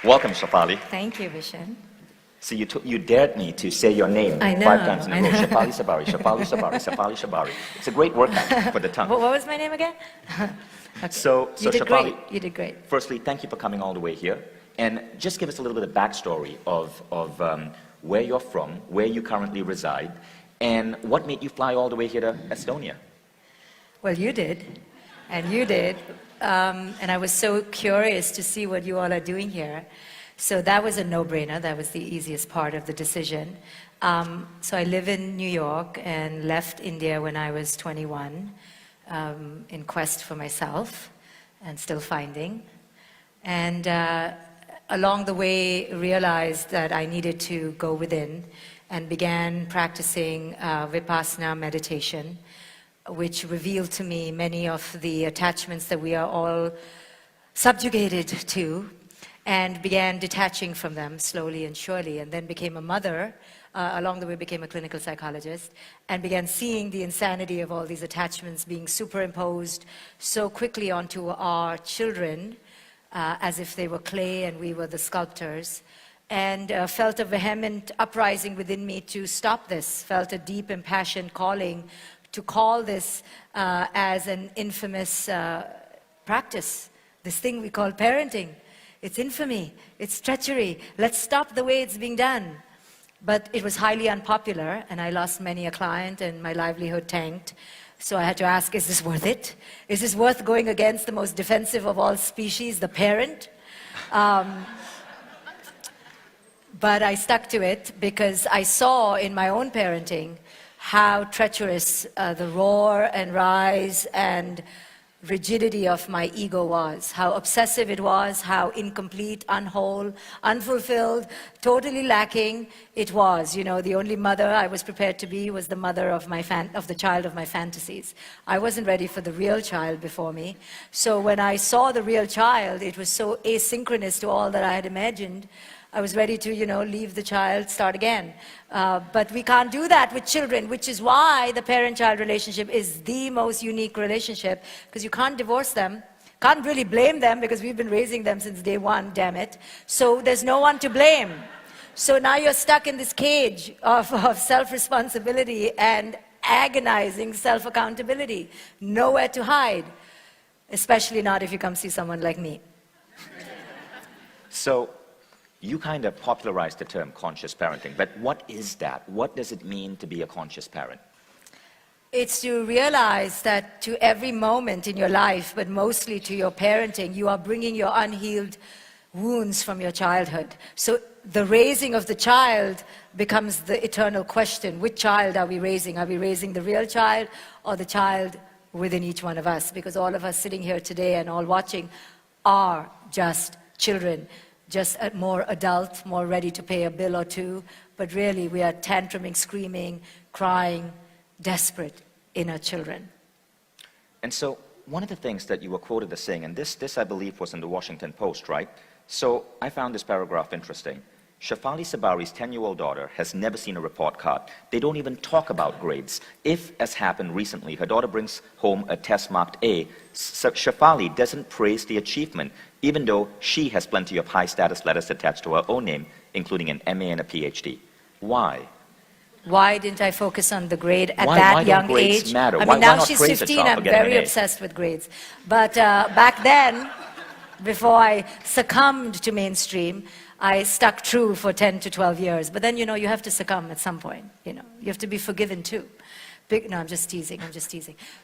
Welcome, Shefali. Thank you, Vishen. So you dared me to say your name I know, 5 times in a I row. know. Shefali Tsabary, Shefali Tsabary, Shefali Tsabary. It's a great workout for the tongue. What was my name again? Okay. So You did Shefali, great. You did great. firstly, thank you for coming all the way here. And just give us a little bit of backstory of where you're from, where you currently reside, and what made you fly all the way here to Estonia? Well, you did, and you did. And I was so curious to see what you all are doing here. So that was a no-brainer. That was the easiest part of the decision. So I live in New York and left India when I was 21 in quest for myself and still finding. And along the way realized that I needed to go within and began practicing Vipassana meditation, which revealed to me many of the attachments that we are all subjugated to, and began detaching from them slowly and surely, and then became a mother, along the way became a clinical psychologist, and began seeing the insanity of all these attachments being superimposed so quickly onto our children, as if they were clay and we were the sculptors, and felt a vehement uprising within me to stop this, felt a deep impassioned calling to call this as an infamous practice, this thing we call parenting. It's infamy, it's treachery, let's stop the way it's being done. But it was highly unpopular, and I lost many a client and my livelihood tanked. So I had to ask, is this worth it? Is this worth going against the most defensive of all species, the parent? But I stuck to it because I saw in my own parenting how treacherous the roar and rise and rigidity of my ego was, how obsessive it was, how incomplete, unwhole, unfulfilled, totally lacking it was. You know, the only mother I was prepared to be was the mother of the child of my fantasies. I wasn't ready for the real child before me. So when I saw the real child, it was so asynchronous to all that I had imagined. I was ready to, leave the child, start again. But we can't do that with children, which is why the parent-child relationship is the most unique relationship, because you can't divorce them, can't really blame them, because we've been raising them since day one, damn it. So there's no one to blame. So now you're stuck in this cage of self-responsibility and agonizing self-accountability. Nowhere to hide, especially not if you come see someone like me. So you kind of popularized the term conscious parenting, but what is that? What does it mean to be a conscious parent? It's to realize that to every moment in your life, but mostly to your parenting, you are bringing your unhealed wounds from your childhood. So the raising of the child becomes the eternal question. Which child are we raising? Are we raising the real child or the child within each one of us? Because all of us sitting here today and all watching are just children. Just more adult, more ready to pay a bill or two, but really we are tantruming, screaming, crying, desperate inner children. And so one of the things that you were quoted as saying, and this I believe was in the Washington Post, right? So I found this paragraph interesting. Shefali Tsabary's 10-year-old daughter has never seen a report card. They don't even talk about grades. If, as happened recently, her daughter brings home a test marked A, Shefali doesn't praise the achievement, even though she has plenty of high-status letters attached to her own name, including an MA and a PhD. Why? Why didn't I focus on the grade at why that young don't grades age? matter? I mean, why now not she's praise 15, a child I'm for getting very an A? obsessed with grades. But back then, before I succumbed to mainstream, I stuck true for 10 to 12 years. But then, you have to succumb at some point. You have to be forgiven too. No, I'm just teasing.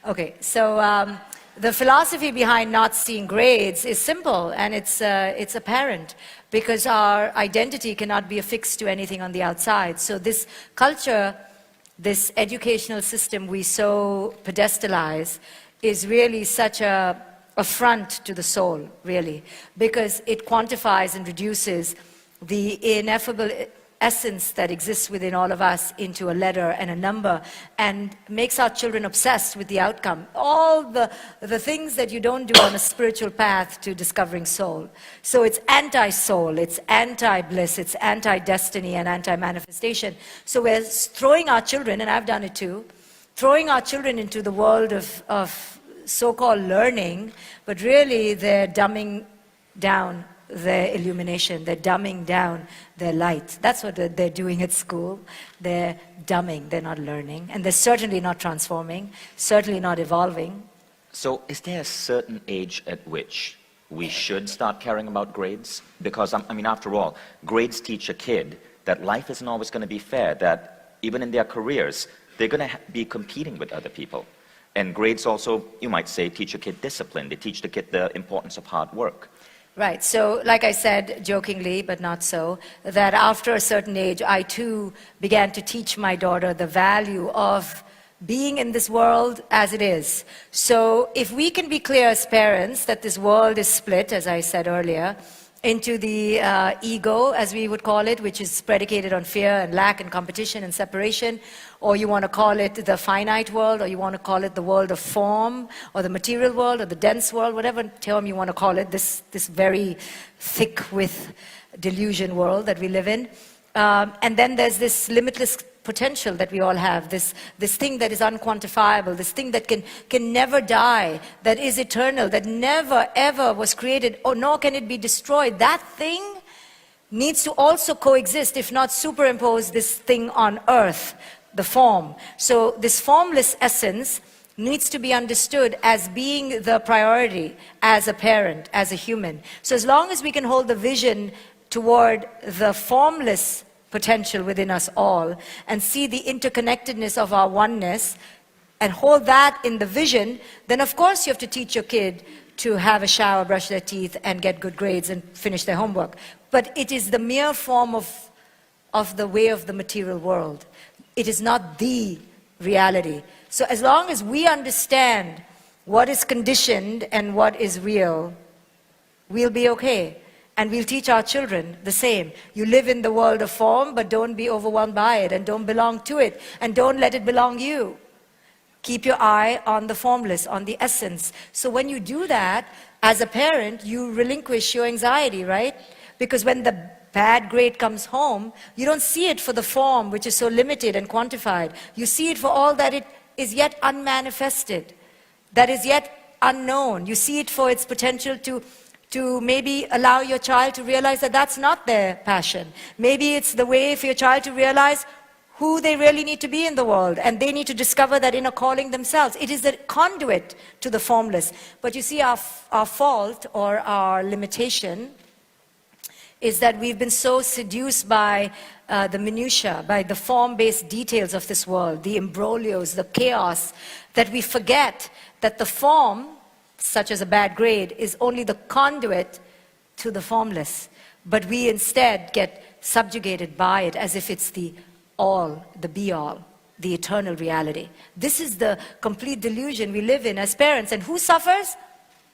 Okay, so the philosophy behind not seeing grades is simple, and it's apparent, because our identity cannot be affixed to anything on the outside. So this culture, this educational system we so pedestalize, is really such a affront to the soul, really, because it quantifies and reduces the ineffable essence that exists within all of us into a letter and a number, and makes our children obsessed with the outcome. All the things that you don't do on a spiritual path to discovering soul. So it's anti-soul, it's anti-bliss, it's anti-destiny and anti-manifestation. So we're throwing our children, and I've done it too, throwing our children into the world of so-called learning, but really they're dumbing down their illumination. They're dumbing down their light. That's what they're doing at school. They're dumbing, they're not learning. And they're certainly not transforming, certainly not evolving. So is there a certain age at which we should start caring about grades? Because, I mean, after all, grades teach a kid that life isn't always going to be fair, that even in their careers, they're going to be competing with other people. And grades also, you might say, teach a kid discipline. They teach the kid the importance of hard work. Right. So, like I said, jokingly, but not so, that after a certain age, I too began to teach my daughter the value of being in this world as it is. So, if we can be clear as parents that this world is split, as I said earlier, into the ego, as we would call it, which is predicated on fear and lack and competition and separation, or you want to call it the finite world, or you want to call it the world of form, or the material world, or the dense world, whatever term you want to call it, this very thick with delusion world that we live in. And then there's this limitless potential that we all have, this thing that is unquantifiable, this thing that can never die, that is eternal, that never ever was created, or nor can it be destroyed. That thing needs to also coexist, if not superimpose this thing on earth, the form. So this formless essence needs to be understood as being the priority as a parent, as a human. So as long as we can hold the vision toward the formless potential within us all and see the interconnectedness of our oneness and hold that in the vision, then of course you have to teach your kid to have a shower, brush their teeth, and get good grades and finish their homework. But it is the mere form of the way of the material world. It is not the reality. So as long as we understand what is conditioned and what is real, we'll be okay. And we'll teach our children the same. You live in the world of form, but don't be overwhelmed by it, and don't belong to it, and don't let it belong you. Keep your eye on the formless, on the essence. So when you do that, as a parent, you relinquish your anxiety, right? Because when the bad grade comes home, you don't see it for the form, which is so limited and quantified. You see it for all that it is yet unmanifested, that is yet unknown. You see it for its potential to maybe allow your child to realize that that's not their passion. Maybe it's the way for your child to realize who they really need to be in the world, and they need to discover that inner calling themselves. It is the conduit to the formless. But you see, our fault or our limitation is that we've been so seduced by the minutiae, by the form-based details of this world, the imbroglios, the chaos, that we forget that the form, such as a bad grade, is only the conduit to the formless. But we instead get subjugated by it as if it's the all, the be-all, the eternal reality. This is the complete delusion we live in as parents. And who suffers?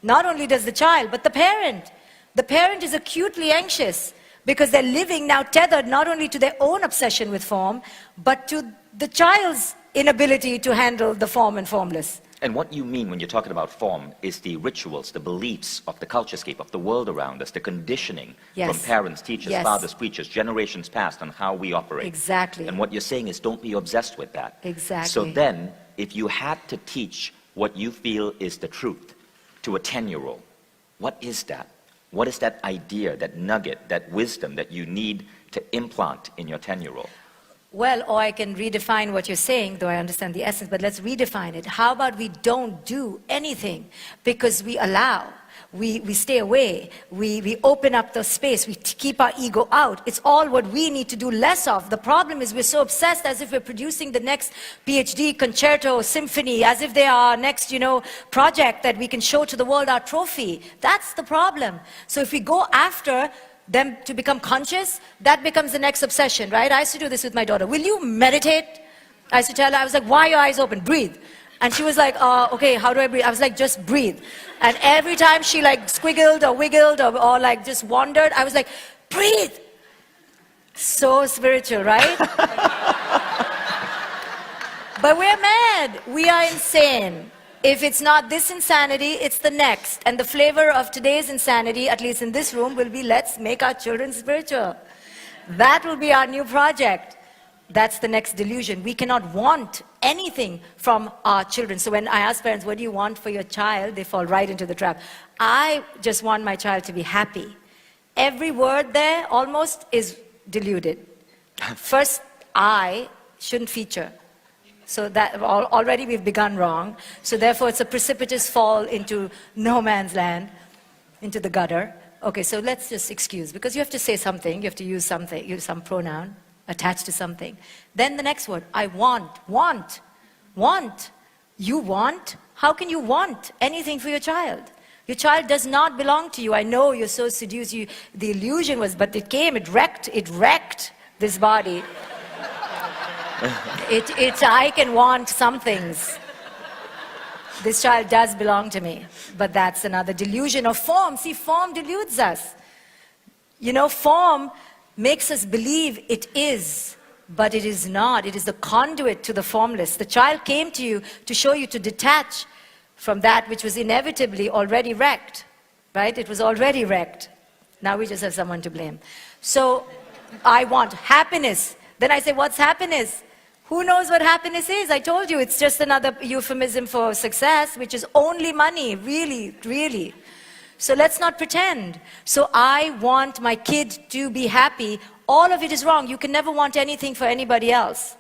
Not only does the child, but the parent. The parent is acutely anxious because they're living now tethered not only to their own obsession with form, but to the child's inability to handle the form and formless. And what you mean when you're talking about form is the rituals, the beliefs of the culturescape, of the world around us, the conditioning from parents, teachers, fathers, preachers, generations past on how we operate. Exactly. And what you're saying is don't be obsessed with that. Exactly. So then, if you had to teach what you feel is the truth to a 10-year-old, what is that? What is that idea, that nugget, that wisdom that you need to implant in your 10-year-old? Well, or I can redefine what you're saying, though I understand the essence, but let's redefine it. How about we don't do anything because we allow, we stay away, we open up the space, we keep our ego out. It's all what we need to do less of. The problem is we're so obsessed as if we're producing the next PhD, concerto, symphony, as if they are our next, project that we can show to the world, our trophy. That's the problem. So if we go after them to become conscious, that becomes the next obsession, right? I used to do this with my daughter. Will you meditate? I used to tell her, I was like, why are your eyes open? Breathe. And she was like, okay, how do I breathe? I was like, just breathe. And every time she like squiggled or wiggled or like just wandered, I was like, breathe. So spiritual, right? But we're mad. We are insane. If it's not this insanity, it's the next. And the flavor of today's insanity, at least in this room, will be let's make our children spiritual. That will be our new project. That's the next delusion. We cannot want anything from our children. So when I ask parents, what do you want for your child? They fall right into the trap. I just want my child to be happy. every word there almost is diluted. First, I shouldn't feature. So that already we've begun wrong. So therefore, it's a precipitous fall into no man's land, into the gutter. Okay, so let's just excuse, because you have to say something, you have to use something, use some pronoun attached to something. Then the next word, I want. You want? How can you want anything for your child? Your child does not belong to you. I know you're so seduced. The illusion was, but it wrecked this body. I can want some things. This child does belong to me, but that's another delusion of form. See, form deludes us. You know, form makes us believe it is, but it is not. It is the conduit to the formless. The child came to you to show you to detach from that which was inevitably already wrecked, right? It was already wrecked. Now we just have someone to blame. So I want happiness. Then I say, what's happiness? Who knows what happiness is? I told you, it's just another euphemism for success, which is only money, really, really. So let's not pretend. So I want my kid to be happy. All of it is wrong. You can never want anything for anybody else.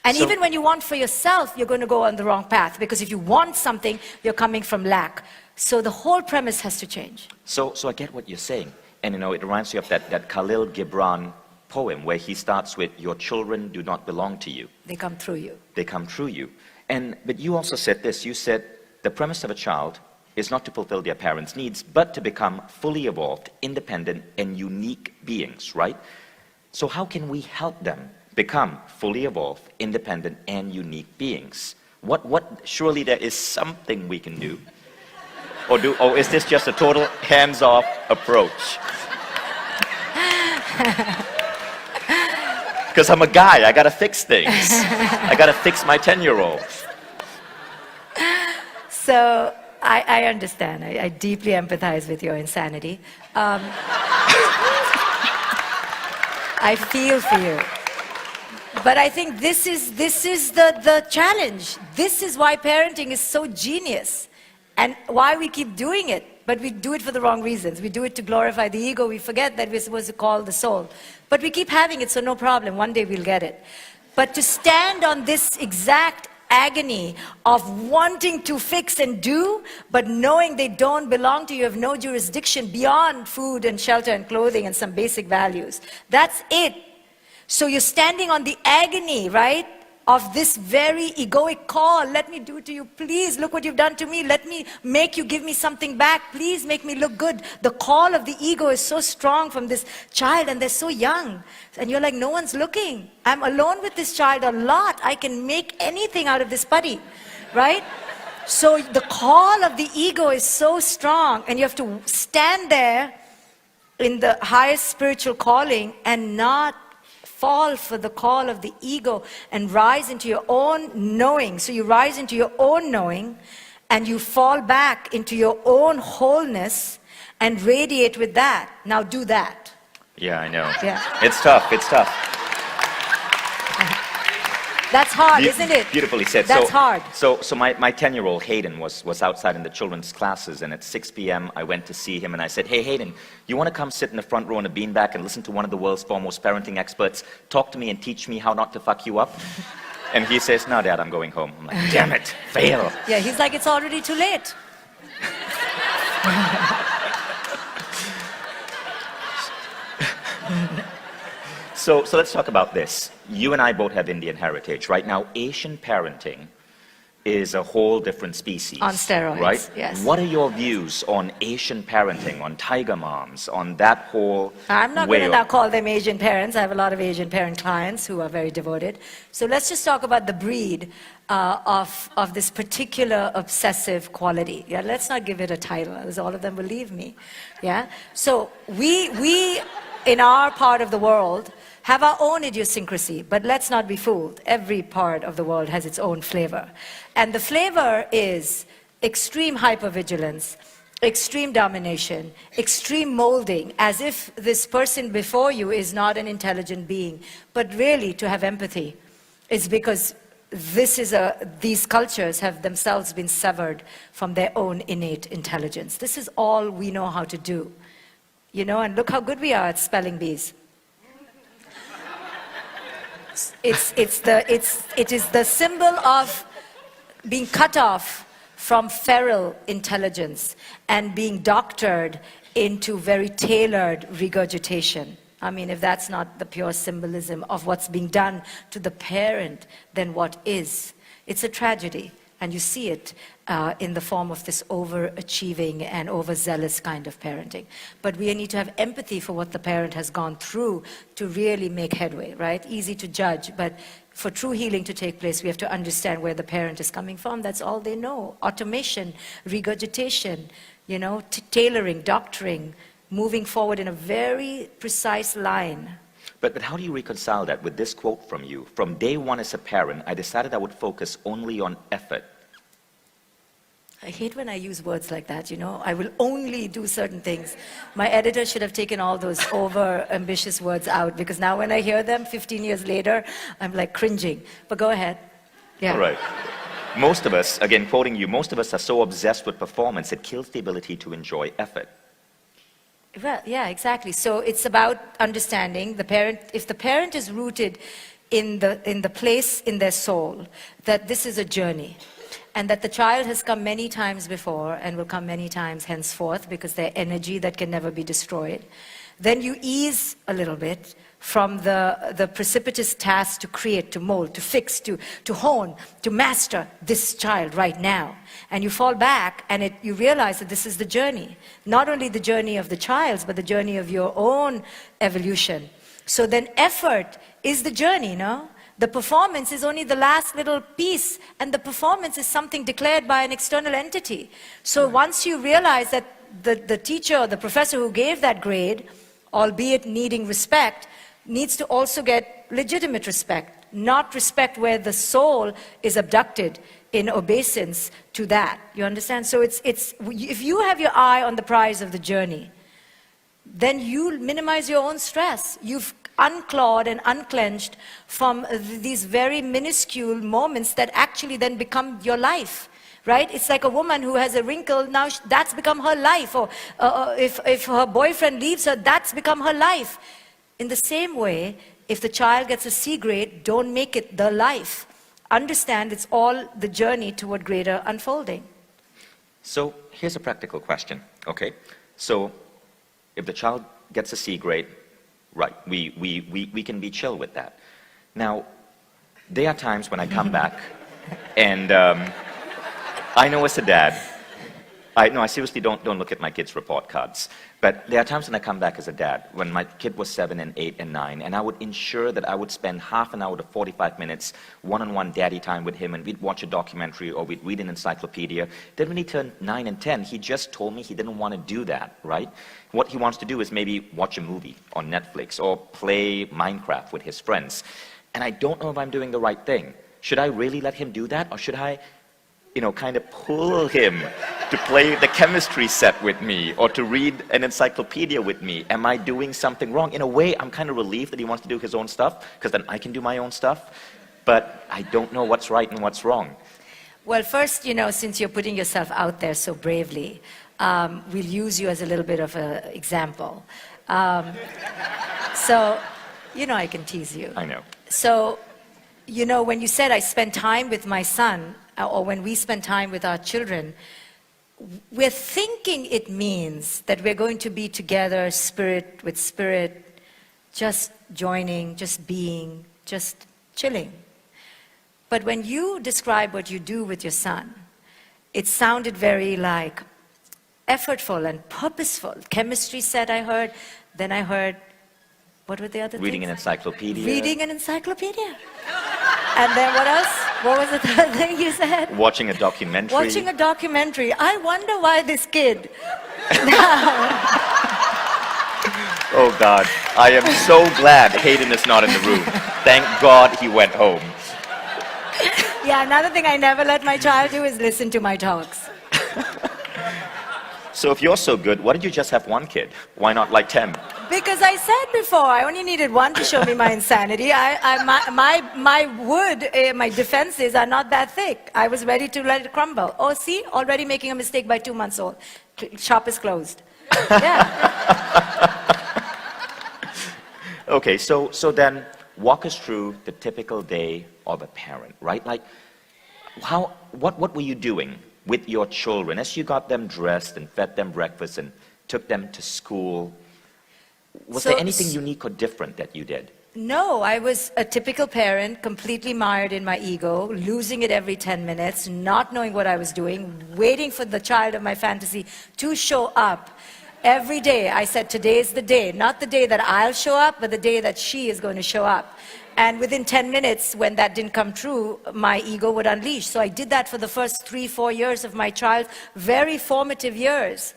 And even when you want for yourself, you're going to go on the wrong path. Because if you want something, you're coming from lack. So the whole premise has to change. So I get what you're saying. And it reminds you of that Khalil Gibran poem where he starts with, your children do not belong to you. They come through you. They come through you. But you also said this. You said the premise of a child is not to fulfill their parents' needs, but to become fully evolved, independent, and unique beings, right? So how can we help them become fully evolved, independent, and unique beings? Surely there is something we can do. Or is this just a total hands-off approach? Because I'm a guy, I gotta fix things. I gotta fix my 10-year-old. So I understand. I deeply empathize with your insanity. I feel for you. But I think this is the challenge. This is why parenting is so genius and why we keep doing it. But we do it for the wrong reasons. We do it to glorify the ego. We forget that we're supposed to call the soul. But we keep having it, so no problem. One day we'll get it. But to stand on this exact agony of wanting to fix and do, but knowing they don't belong to you, have no jurisdiction beyond food and shelter and clothing and some basic values. That's it. So you're standing on the agony, right, of this very egoic call. Let me do to you, please, look what you've done to me. Let me make you give me something back. Please make me look good. The call of the ego is so strong from this child, and they're so young. And you're like, no one's looking. I'm alone with this child a lot. I can make anything out of this putty, right? So the call of the ego is so strong, and you have to stand there in the highest spiritual calling and not fall for the call of the ego and rise into your own knowing. So you rise into your own knowing and you fall back into your own wholeness and radiate with that. Now do that. Yeah, I know. Yeah. It's tough. That's hard, isn't it? Beautifully said. That's hard. So my 10-year-old Hayden was outside in the children's classes, and at 6 p.m. I went to see him, and I said, hey, Hayden, you want to come sit in the front row in a beanbag and listen to one of the world's foremost parenting experts talk to me and teach me how not to fuck you up? And he says, no, Dad, I'm going home. I'm like, damn it, fail. Yeah, he's like, it's already too late. So let's talk about this. You and I both have Indian heritage. Right now, Asian parenting is a whole different species. On steroids, right? yes. What are your views on Asian parenting, on tiger moms, on that whole I'm not going to now call them Asian parents. I have a lot of Asian parent clients who are very devoted. So let's just talk about the breed of this particular obsessive quality. Yeah, let's not give it a title, as all of them will leave me. Yeah. So we in our part of the world have our own idiosyncrasy, but let's not be fooled. Every part of the world has its own flavor. And the flavor is extreme hypervigilance, extreme domination, extreme molding, as if this person before you is not an intelligent being. But really, to have empathy is because these cultures have themselves been severed from their own innate intelligence. This is all we know how to do. you know, and look how good we are at spelling bees. It is the symbol of being cut off from feral intelligence and being doctored into very tailored regurgitation. I mean, if that's not the pure symbolism of what's being done to the parent, then what is? It's a tragedy, and you see it in the form of this overachieving and overzealous kind of parenting. But we need to have empathy for what the parent has gone through to really make headway, right? Easy to judge, but for true healing to take place, we have to understand where the parent is coming from. That's all they know. Automation, regurgitation, you know, tailoring, doctoring, moving forward in a very precise line. But how do you reconcile that with this quote from you? From day one as a parent, I decided I would focus only on effort. I hate when I use words like that, you know. I will only do certain things. My editor should have taken all those over-ambitious words out, because now when I hear them 15 years later, I'm like cringing. But go ahead. Yeah. All right. Most of us, again quoting you, most of us are so obsessed with performance, it kills the ability to enjoy effort. Well, yeah, exactly. So it's about understanding the parent. If the parent is rooted in the place in their soul that this is a journey, and that the child has come many times before and will come many times henceforth because they're energy that can never be destroyed, then you ease a little bit from the precipitous task to create, to mold, to fix, to hone, to master this child right now. And you fall back and you realize that this is the journey. Not only the journey of the child's, but the journey of your own evolution. So then effort is the journey, no? The performance is only the last little piece, and the performance is something declared by an external entity. So once you realize that the teacher or the professor who gave that grade, albeit needing respect, needs to also get legitimate respect, not respect where the soul is abducted in obeisance to that. You understand? So if you have your eye on the prize of the journey, then you minimize your own stress. You've unclawed and unclenched from these very minuscule moments that actually then become your life, right? It's like a woman who has a wrinkle, now that's become her life. Or if her boyfriend leaves her, that's become her life. In the same way, if the child gets a C grade, don't make it the life. Understand it's all the journey toward greater unfolding. So here's a practical question, okay? So if the child gets a C grade, right, we can be chill with that. Now, there are times when I come back and I know as a dad, I seriously don't look at my kids' report cards, but there are times when I come back as a dad, when my kid was 7 and 8 and 9, and I would ensure that I would spend half an hour to 45 minutes one-on-one daddy time with him, and we'd watch a documentary or we'd read an encyclopedia. Then when he turned 9 and 10, he just told me he didn't want to do that, right? What he wants to do is maybe watch a movie on Netflix or play Minecraft with his friends. And I don't know if I'm doing the right thing. Should I really let him do that, or should I, kind of pull him to play the chemistry set with me or to read an encyclopedia with me? Am I doing something wrong? In a way, I'm kind of relieved that he wants to do his own stuff, because then I can do my own stuff. But I don't know what's right and what's wrong. Well, first, since you're putting yourself out there so bravely, we'll use you as a little bit of an example. So, I can tease you. I know. So, when you said I spend time with my son, or when we spend time with our children, we're thinking it means that we're going to be together, spirit with spirit, just joining, just being, just chilling. But when you describe what you do with your son, it sounded very like effortful and purposeful. Chemistry set, I heard. Then I heard, what were the other things? Reading an encyclopedia. Reading an encyclopedia. And then what else? What was the third thing you said? Watching a documentary. Watching a documentary. I wonder why this kid. Oh God, I am so glad Hayden is not in the room. Thank God he went home. Yeah, another thing I never let my child do is listen to my talks. So if you're so good, why did you just have one kid? Why not like 10? Because I said before, I only needed one to show me my insanity. My defenses are not that thick. I was ready to let it crumble. Oh, see, already making a mistake by 2 months old. Shop is closed. Yeah. Okay, so then walk us through the typical day of a parent, right? Like, what were you doing with your children as you got them dressed and fed them breakfast and took them to school? Was there anything unique or different that you did? No, I was a typical parent, completely mired in my ego, losing it every 10 minutes, not knowing what I was doing, waiting for the child of my fantasy to show up. Every day I said, today is the day, not the day that I'll show up, but the day that she is going to show up. And within 10 minutes, when that didn't come true, my ego would unleash. So I did that for the first 3-4 years of my child's very formative years.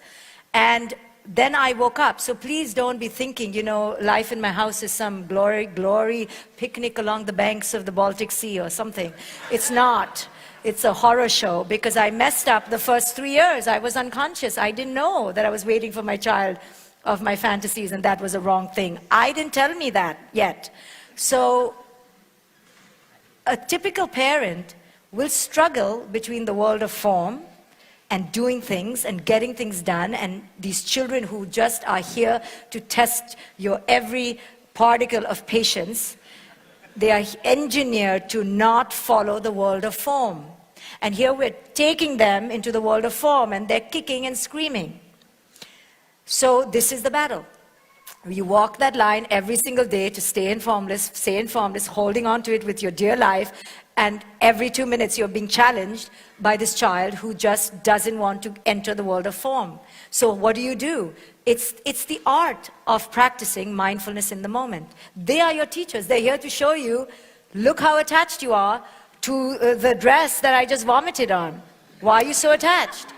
And then I woke up. So please don't be thinking, you know, life in my house is some glory picnic along the banks of the Baltic Sea or something. It's not. It's a horror show because I messed up the first 3 years. I was unconscious. I didn't know that I was waiting for my child of my fantasies and that was a wrong thing. I didn't tell me that yet. So a typical parent will struggle between the world of form and doing things and getting things done, and these children who just are here to test your every particle of patience, they are engineered to not follow the world of form. And here we're taking them into the world of form and they're kicking and screaming. So this is the battle. You walk that line every single day to stay informless, holding on to it with your dear life, and every 2 minutes you're being challenged by this child who just doesn't want to enter the world of form. So what do? It's the art of practicing mindfulness in the moment. They are your teachers. They're here to show you, look how attached you are to the dress that I just vomited on. Why are you so attached?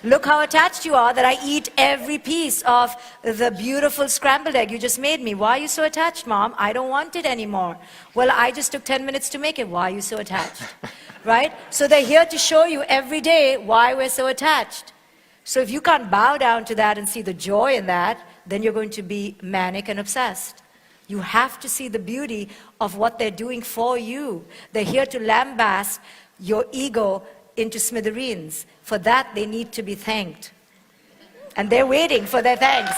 Look how attached you are that I eat every piece of the beautiful scrambled egg you just made me. Why are you so attached, Mom? I don't want it anymore. Well, I just took 10 minutes to make it. Why are you so attached? Right? So they're here to show you every day why we're so attached. So if you can't bow down to that and see the joy in that, then you're going to be manic and obsessed. You have to see the beauty of what they're doing for you. They're here to lambast your ego into smithereens. For that, they need to be thanked. And they're waiting for their thanks.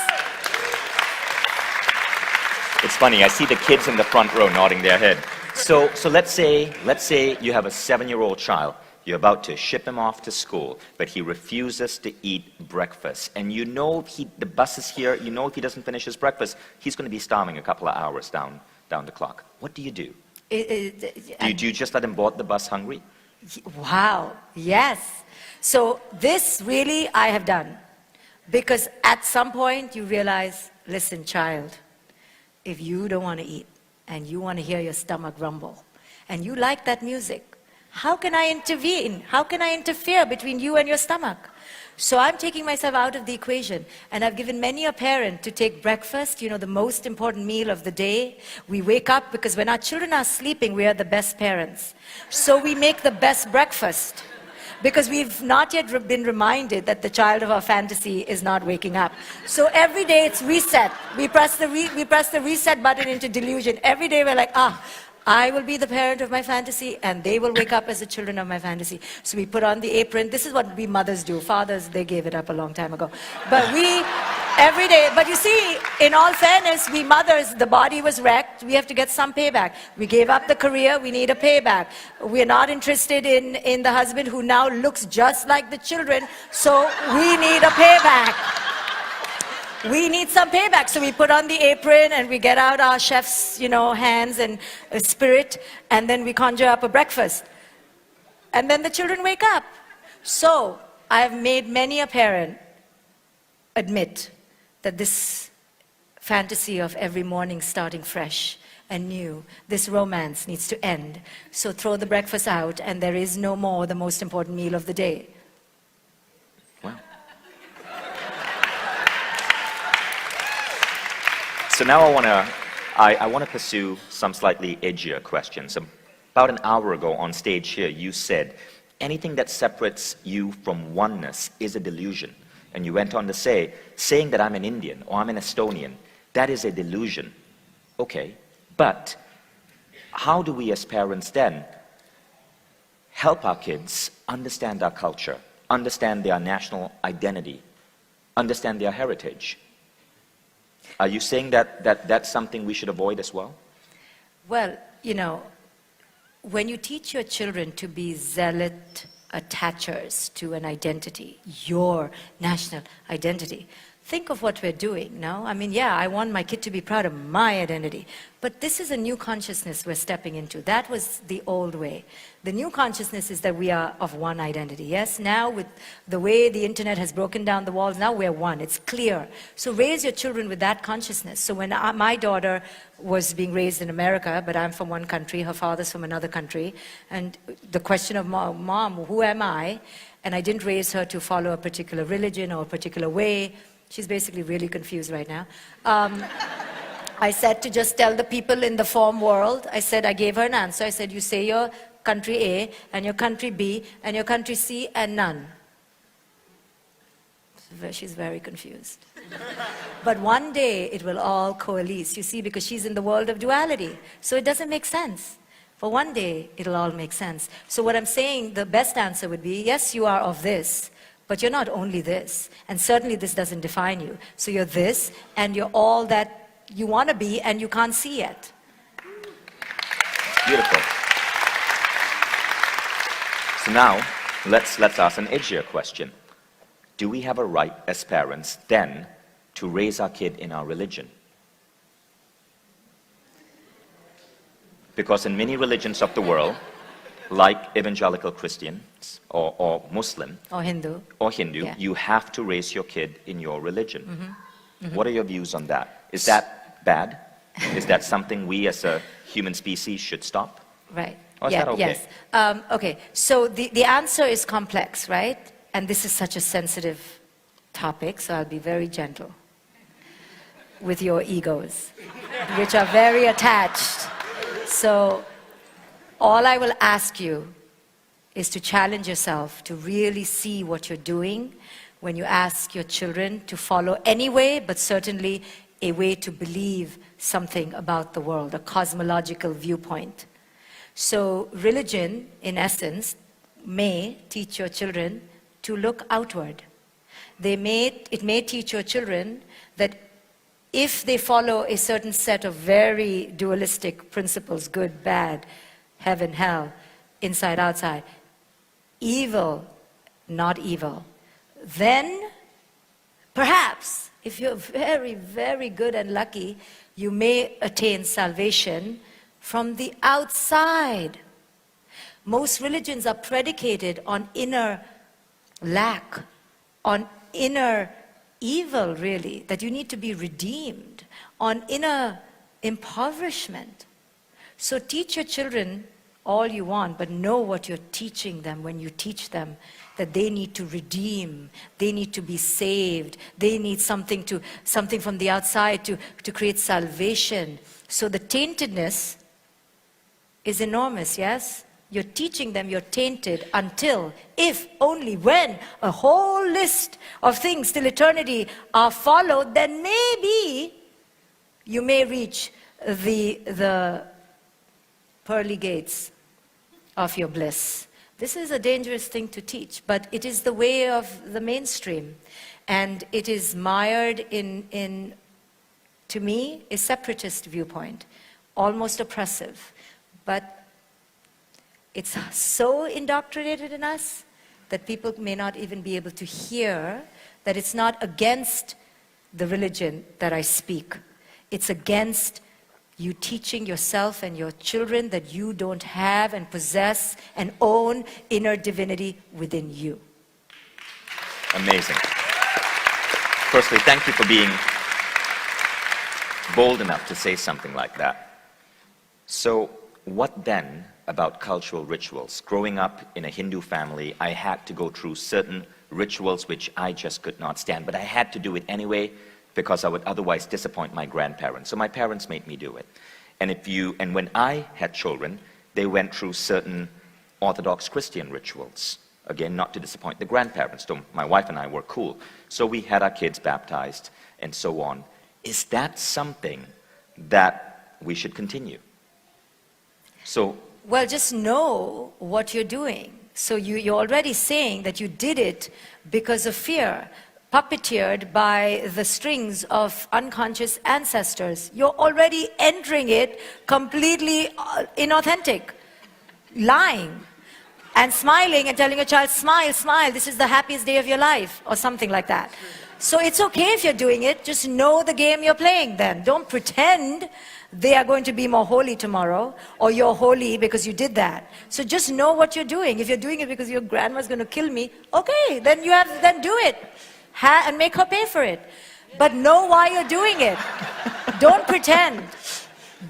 It's funny, I see the kids in the front row nodding their head. So let's say you have a 7-year-old child. You're about to ship him off to school, but he refuses to eat breakfast. And you know the bus is here, you know if he doesn't finish his breakfast, he's going to be starving a couple of hours down the clock. What do? Do you just let him board the bus hungry? Wow, yes. So this really I have done. Because at some point you realize, listen, child, if you don't want to eat and you want to hear your stomach rumble and you like that music, how can I intervene? How can I interfere between you and your stomach? So I'm taking myself out of the equation, and I've given many a parent to take breakfast, you know, the most important meal of the day. We wake up because when our children are sleeping, we are the best parents. So we make the best breakfast because we've not yet been reminded that the child of our fantasy is not waking up. So every day it's reset. We press the reset button into delusion. Every day we're like, I will be the parent of my fantasy and they will wake up as the children of my fantasy. So we put on the apron. This is what we mothers do. Fathers, they gave it up a long time ago. But we, every day, but you see, in all fairness, we mothers, the body was wrecked. We have to get some payback. We gave up the career. We need a payback. We're not interested in the husband who now looks just like the children. So we need a payback. We need some payback, so we put on the apron and we get out our chef's, hands and spirit, and then we conjure up a breakfast. And then the children wake up. So I have made many a parent admit that this fantasy of every morning starting fresh and new, this romance needs to end. So throw the breakfast out and there is no more the most important meal of the day. So now I want to pursue some slightly edgier questions. About an hour ago on stage here, you said, anything that separates you from oneness is a delusion. And you went on to say, saying that I'm an Indian or I'm an Estonian, that is a delusion. Okay, but how do we as parents then help our kids understand our culture, understand their national identity, understand their heritage? Are you saying that that's something we should avoid as well? Well, you know, when you teach your children to be zealot attachers to an identity, your national identity, think of what we're doing now. I mean, yeah, I want my kid to be proud of my identity, but this is a new consciousness we're stepping into. That was the old way. The new consciousness is that we are of one identity. Yes, now with the way the internet has broken down the walls, now we're one. It's clear. So raise your children with that consciousness. So when my daughter was being raised in America, but I'm from one country, her father's from another country, and the question of mom, who am I? And I didn't raise her to follow a particular religion or a particular way. She's basically really confused right now. I said to just tell the people in the form world, I gave her an answer. I said, you say your country A, and your country B, and your country C, and none. She's very confused. But one day, it will all coalesce, you see, because she's in the world of duality. So it doesn't make sense. For one day, it'll all make sense. So what I'm saying, the best answer would be, yes, you are of this, but you're not only this, and certainly this doesn't define you. So you're this, and you're all that you want to be, and you can't see yet. Beautiful. So now, let's ask an edgier question. Do we have a right as parents then to raise our kid in our religion? Because in many religions of the world, like evangelical Christians or Muslim or Hindu, yeah. You have to raise your kid in your religion. Mm-hmm. Mm-hmm. What are your views on that? Is that bad? Is that something we as a human species should stop? Right. Or is that okay? Yes. Okay, so the answer is complex, right? And this is such a sensitive topic, so I'll be very gentle with your egos, which are very attached. So all I will ask you is to challenge yourself to really see what you're doing when you ask your children to follow any way, but certainly a way to believe something about the world, a cosmological viewpoint. So religion, in essence, may teach your children to look outward. It may teach your children that if they follow a certain set of very dualistic principles, good, bad, heaven, hell, inside, outside, evil, not evil, then perhaps, if you're very, very good and lucky, you may attain salvation from the outside. Most religions are predicated on inner lack, on inner evil, really, that you need to be redeemed, on inner impoverishment. So teach your children all you want, but know what you're teaching them when you teach them that they need to redeem, they need to be saved, they need something from the outside to create salvation. So the taintedness is enormous, yes? You're teaching them you're tainted until, if only when, a whole list of things till eternity are followed, then maybe you may reach the pearly gates of your bliss. This is a dangerous thing to teach, but it is the way of the mainstream. And it is mired in to me, a separatist viewpoint, almost oppressive. But it's so indoctrinated in us that people may not even be able to hear that it's not against the religion that I speak. It's against you teaching yourself and your children that you don't have and possess and own inner divinity within you. Amazing. Firstly, thank you for being bold enough to say something like that. So, what then about cultural rituals? Growing up in a Hindu family, I had to go through certain rituals which I just could not stand, but I had to do it anyway because I would otherwise disappoint my grandparents. So my parents made me do it. And when I had children, they went through certain Orthodox Christian rituals. Again, not to disappoint the grandparents, though my wife and I were cool. So we had our kids baptized and so on. Is that something that we should continue? So, well, just know what you're doing. So you're already saying that you did it because of fear. puppeteered by the strings of unconscious ancestors. You're already entering it completely inauthentic, lying, and smiling and telling your child, smile, smile, this is the happiest day of your life, or something like that. So it's okay if you're doing it, just know the game you're playing then. Don't pretend they are going to be more holy tomorrow, or you're holy because you did that. So just know what you're doing. If you're doing it because your grandma's going to kill me, okay, then do it. And make her pay for it. But know why you're doing it. Don't pretend.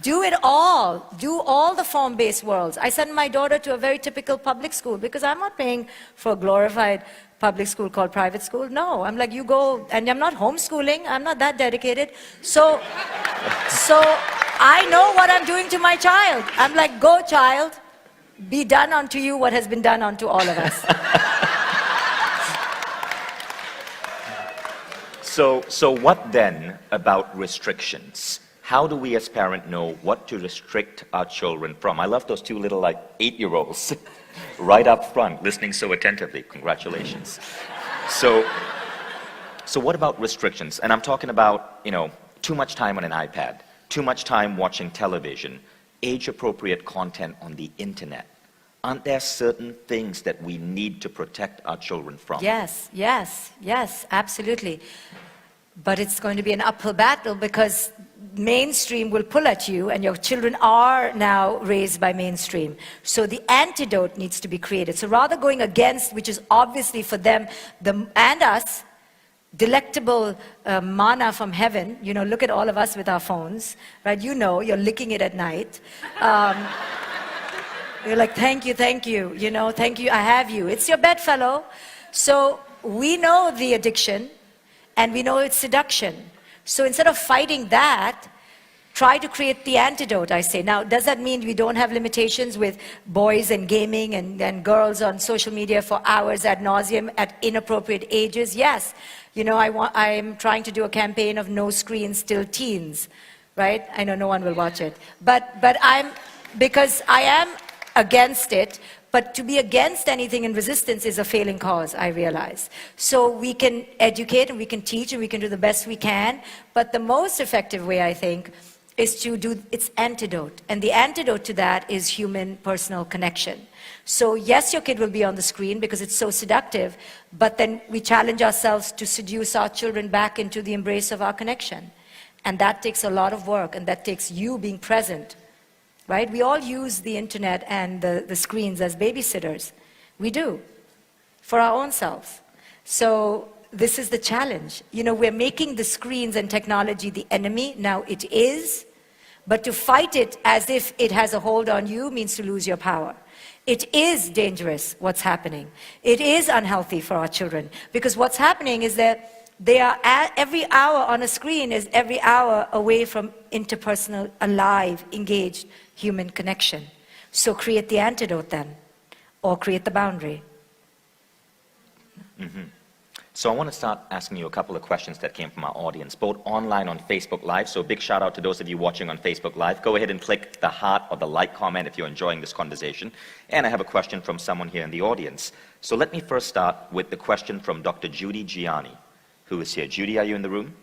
Do it all. Do all the form-based worlds. I send my daughter to a very typical public school because I'm not paying for a glorified public school called private school. No, I'm like, you go, and I'm not homeschooling. I'm not that dedicated. So I know what I'm doing to my child. I'm like, go child, be done unto you what has been done unto all of us. So what then about restrictions? How do we as parents know what to restrict our children from? I love those two little 8-year-olds right up front, listening so attentively. Congratulations. So what about restrictions? And I'm talking about, too much time on an iPad, too much time watching television, age-appropriate content on the internet. Aren't there certain things that we need to protect our children from? Yes, absolutely. But it's going to be an uphill battle because mainstream will pull at you, and your children are now raised by mainstream. So the antidote needs to be created. So rather going against, which is obviously for them and us, delectable manna from heaven. Look at all of us with our phones, right? You're licking it at night. You're like, thank you, thank you, I have you. It's your bedfellow. So we know the addiction, and we know it's seduction. So instead of fighting that, try to create the antidote, I say. Now, does that mean we don't have limitations with boys and gaming and girls on social media for hours ad nauseum at inappropriate ages? Yes. I'm trying to do a campaign of no screens till teens, right? I know no one will watch it. But because I am against it, but to be against anything in resistance is a failing cause, I realize. So we can educate and we can teach and we can do the best we can, but the most effective way, I think, is to do its antidote. And the antidote to that is human personal connection. So yes, your kid will be on the screen because it's so seductive, but then we challenge ourselves to seduce our children back into the embrace of our connection. And that takes a lot of work, and that takes you being present. Right? We all use the internet and the screens as babysitters. We do, for our own selves. So this is the challenge. We're making the screens and technology the enemy. Now it is, but to fight it as if it has a hold on you means to lose your power. It is dangerous, what's happening. It is unhealthy for our children, because what's happening is that they are every hour on a screen is every hour away from interpersonal, alive, engaged human connection. So create the antidote then, or create the boundary. Mm-hmm. So I want to start asking you a couple of questions that came from our audience, both online on Facebook Live. So big shout out to those of you watching on Facebook Live. Go ahead and click the heart or the like comment if you're enjoying this conversation. And I have a question from someone here in the audience. So let me first start with the question from Dr. Judy Gianni, who is here. Judy, are you in the room?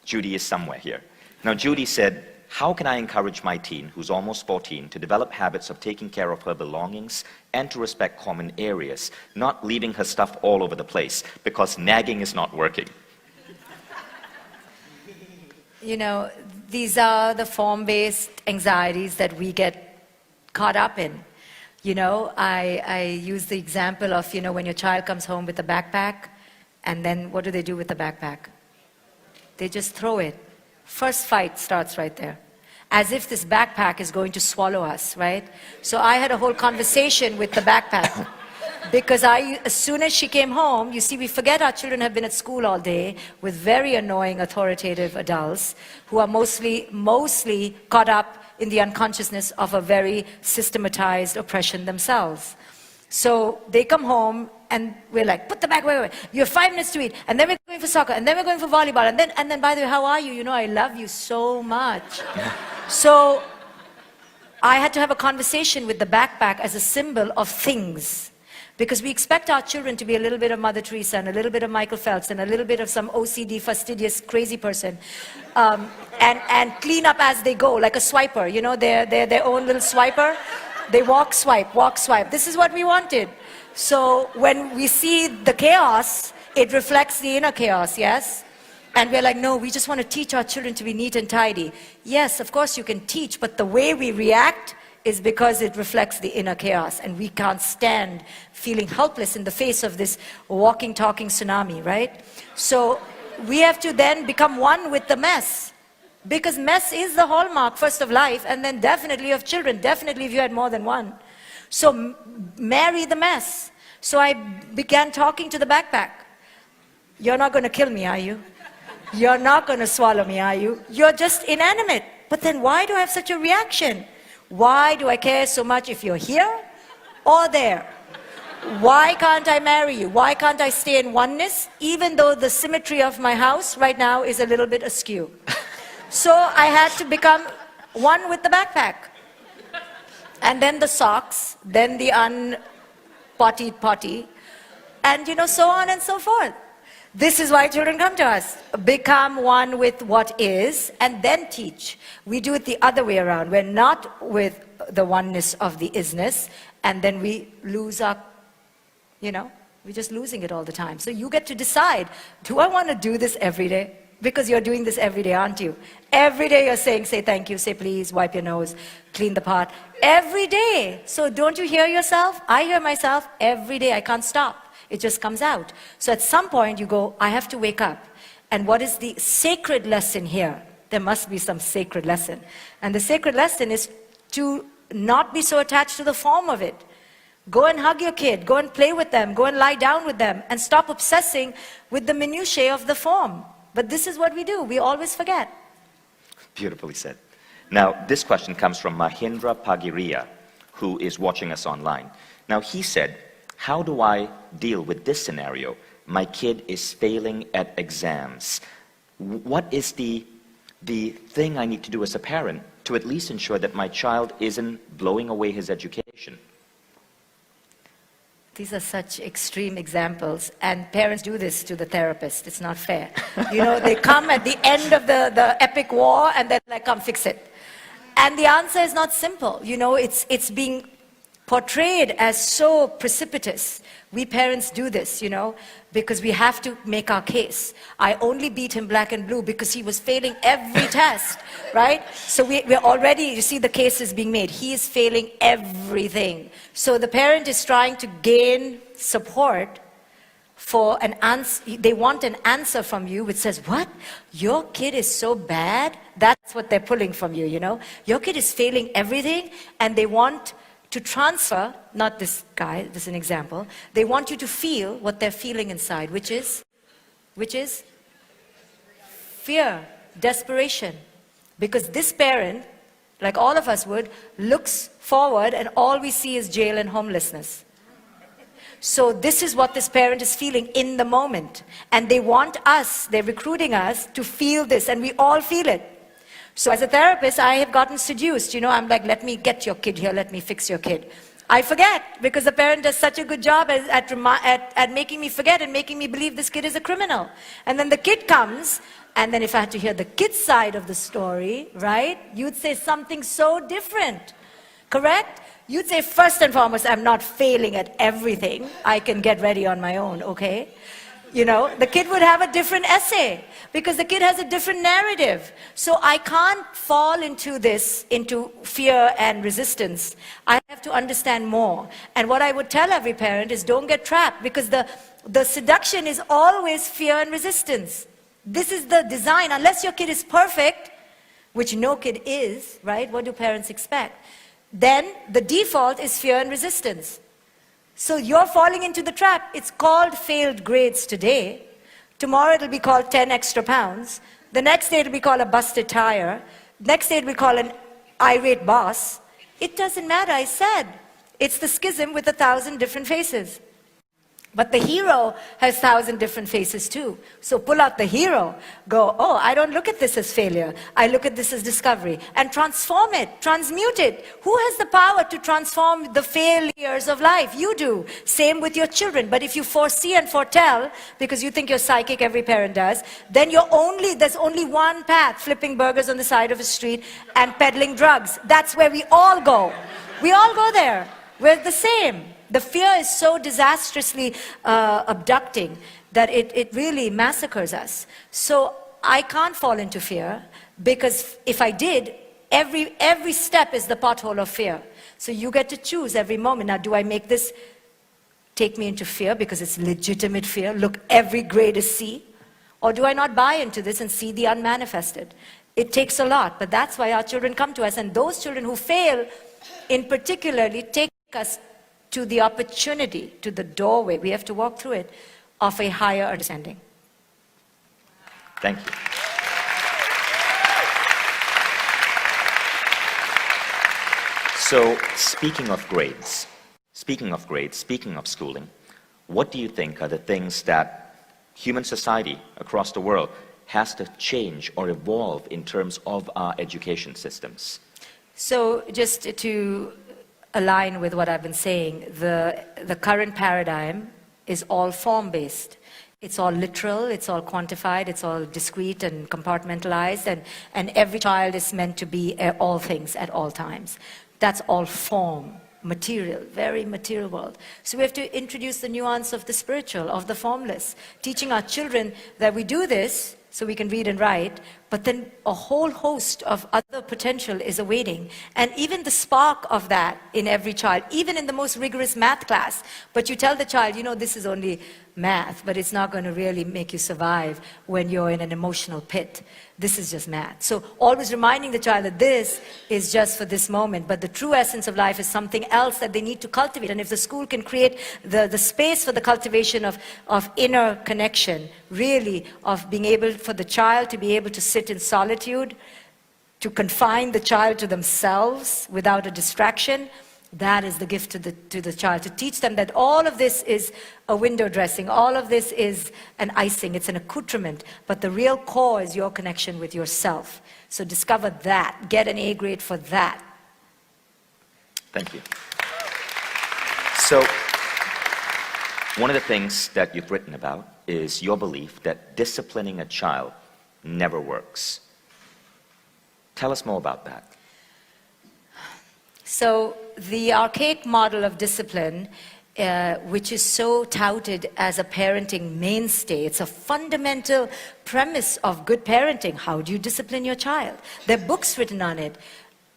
Judy is somewhere here. Now, Judy said, how can I encourage my teen, who's almost 14, to develop habits of taking care of her belongings and to respect common areas, not leaving her stuff all over the place, because nagging is not working? These are the form-based anxieties that we get caught up in. I use the example of, when your child comes home with a backpack, and then what do they do with the backpack? They just throw it. First fight starts right there. As if this backpack is going to swallow us, right? So I had a whole conversation with the backpack. Because as soon as she came home, you see, we forget our children have been at school all day with very annoying, authoritative adults who are mostly caught up in the unconsciousness of a very systematized oppression themselves. So they come home and we're like, put the bag away. You have 5 minutes to eat, and then we're going for soccer, and then we're going for volleyball, and then by the way, how are you? I love you so much. So I had to have a conversation with the backpack as a symbol of things. Because we expect our children to be a little bit of Mother Teresa and a little bit of Michael Phelps and a little bit of some OCD, fastidious, crazy person. And clean up as they go, like a swiper. You know, they're their own little swiper. They walk, swipe, walk, swipe. This is what we wanted. So when we see the chaos, it reflects the inner chaos, yes? And we're like, no, we just want to teach our children to be neat and tidy. Yes, of course you can teach, but the way we react is because it reflects the inner chaos, and we can't stand feeling helpless in the face of this walking, talking tsunami, right? So we have to then become one with the mess, because mess is the hallmark first of life, and then definitely of children, definitely if you had more than one. So marry the mess. So I began talking to the backpack. You're not going to kill me, are you? You're not going to swallow me, are you? You're just inanimate. But then why do I have such a reaction? Why do I care so much if you're here or there? Why can't I marry you? Why can't I stay in oneness, even though the symmetry of my house right now is a little bit askew? So I had to become one with the backpack. And then the socks, then the unpottied potty, and so on and so forth. This is why children come to us. Become one with what is, and then teach. We do it the other way around. We're not with the oneness of the isness, and then we lose our, we're just losing it all the time. So you get to decide, do I want to do this every day? Because you're doing this every day, aren't you? Every day you're saying, say thank you, say please, wipe your nose, clean the pot. Every day. So don't you hear yourself? I hear myself every day. I can't stop. It just comes out. So at some point you go, I have to wake up. And what is the sacred lesson here? There must be some sacred lesson. And the sacred lesson is to not be so attached to the form of it. Go and hug your kid. Go and play with them. Go and lie down with them. And stop obsessing with the minutiae of the form. But this is what we do. We always forget. Beautifully said. Now, this question comes from Mahindra Pagiriya, who is watching us online. Now, he said, how do I deal with this scenario? My kid is failing at exams. What is the thing I need to do as a parent to at least ensure that my child isn't blowing away his education? These are such extreme examples, and parents do this to the therapist. It's not fair. They come at the end of the epic war, and they're like, come fix it. And the answer is not simple. It's being portrayed as so precipitous. We parents do this, because we have to make our case. I only beat him black and blue because he was failing every test, right? So we're already, you see the case is being made. He is failing everything. So the parent is trying to gain support for an answer. They want an answer from you which says, what? Your kid is so bad? That's what they're pulling from you, Your kid is failing everything, and they want to transfer, not this guy, this is an example, they want you to feel what they're feeling inside, which is fear, desperation. Because this parent, like all of us would, looks forward and all we see is jail and homelessness. So this is what this parent is feeling in the moment. And they want us, they're recruiting us to feel this, and we all feel it. So as a therapist, I have gotten seduced. I'm like, let me get your kid here, let me fix your kid. I forget, because the parent does such a good job at making me forget and making me believe this kid is a criminal. And then the kid comes, and then if I had to hear the kid's side of the story, right, you'd say something so different, correct? You'd say, first and foremost, I'm not failing at everything. I can get ready on my own, okay? The kid would have a different essay because the kid has a different narrative. So I can't fall into fear and resistance. I have to understand more. And what I would tell every parent is don't get trapped, because the seduction is always fear and resistance. This is the design. Unless your kid is perfect, which no kid is, right? What do parents expect? Then the default is fear and resistance. So you're falling into the trap. It's called failed grades today. Tomorrow it'll be called 10 extra pounds. The next day it'll be called a busted tire. Next day it'll be called an irate boss. It doesn't matter, I said. It's the schism with 1,000 different faces. But the hero has 1,000 different faces too. So pull out the hero, go, oh, I don't look at this as failure. I look at this as discovery. And transform it, transmute it. Who has the power to transform the failures of life? You do. Same with your children. But if you foresee and foretell, because you think you're psychic, every parent does, then there's only one path, flipping burgers on the side of a street and peddling drugs. That's where we all go. We all go there. We're the same. The fear is so disastrously abducting that it really massacres us. So I can't fall into fear, because if I did, every step is the pothole of fear. So you get to choose every moment. Now, do I make this take me into fear because it's legitimate fear? Look, every grade is C. Or do I not buy into this and see the unmanifested? It takes a lot, but that's why our children come to us. And those children who fail, in particularly, take us to the opportunity, to the doorway, we have to walk through it, of a higher understanding. Thank you. So, speaking of grades, speaking of schooling, what do you think are the things that human society across the world has to change or evolve in terms of our education systems? So, just to align with what I've been saying, the current paradigm is all form-based. It's all literal, it's all quantified, it's all discrete and compartmentalized, and every child is meant to be all things at all times. That's all form, material, very material world. So we have to introduce the nuance of the spiritual, of the formless, teaching our children that we do this so we can read and write, but then a whole host of other potential is awaiting. And even the spark of that in every child, even in the most rigorous math class. But you tell the child, you know, this is only math, but it's not going to really make you survive when you're in an emotional pit. This is just math. So always reminding the child that this is just for this moment, but the true essence of life is something else that they need to cultivate. And if the school can create the space for the cultivation of inner connection, really, of being able for the child to be able to sit in solitude, to confine the child to themselves without a distraction, that is the gift to the child, to teach them that all of this is a window dressing, all of this is an icing, it's an accoutrement, but the real core is your connection with yourself. So discover that, get an A grade for that. Thank you. So, one of the things that you've written about is your belief that disciplining a child never works. Tell us more about that. So the archaic model of discipline, which is so touted as a parenting mainstay, it's a fundamental premise of good parenting. How do you discipline your child? There are books written on it.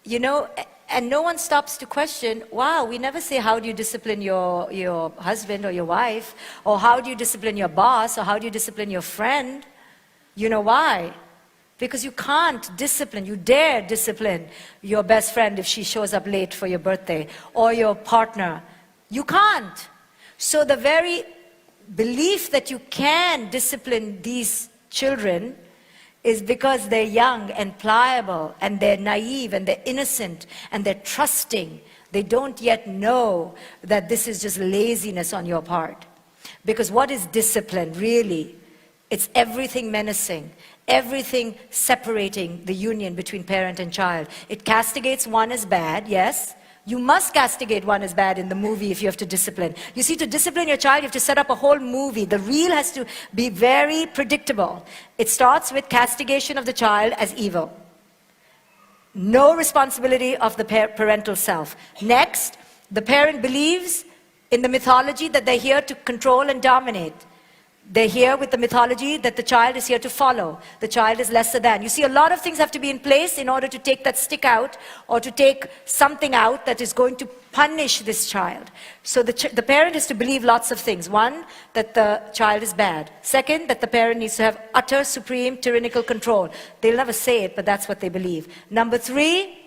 You know, and no one stops to question, wow, we never say how do you discipline your husband or your wife, or how do you discipline your boss, or how do you discipline your friend? You know why? Because you can't discipline, you dare discipline your best friend if she shows up late for your birthday, or your partner. You can't. So the very belief that you can discipline these children is because they're young and pliable, and they're naive, and they're innocent, and they're trusting. They don't yet know that this is just laziness on your part. Because what is discipline, really? It's everything menacing, everything separating the union between parent and child. It castigates one as bad, yes. You must castigate one as bad in the movie if you have to discipline. You see, to discipline your child, you have to set up a whole movie. The reel has to be very predictable. It starts with castigation of the child as evil. No responsibility of the parental self. Next, the parent believes in the mythology that they're here to control and dominate. They're here with the mythology that the child is here to follow. The child is lesser than. You see, a lot of things have to be in place in order to take that stick out, or to take something out that is going to punish this child. So the parent is to believe lots of things. One, that the child is bad. Second, that the parent needs to have utter, supreme, tyrannical control. They'll never say it, but that's what they believe. Number three,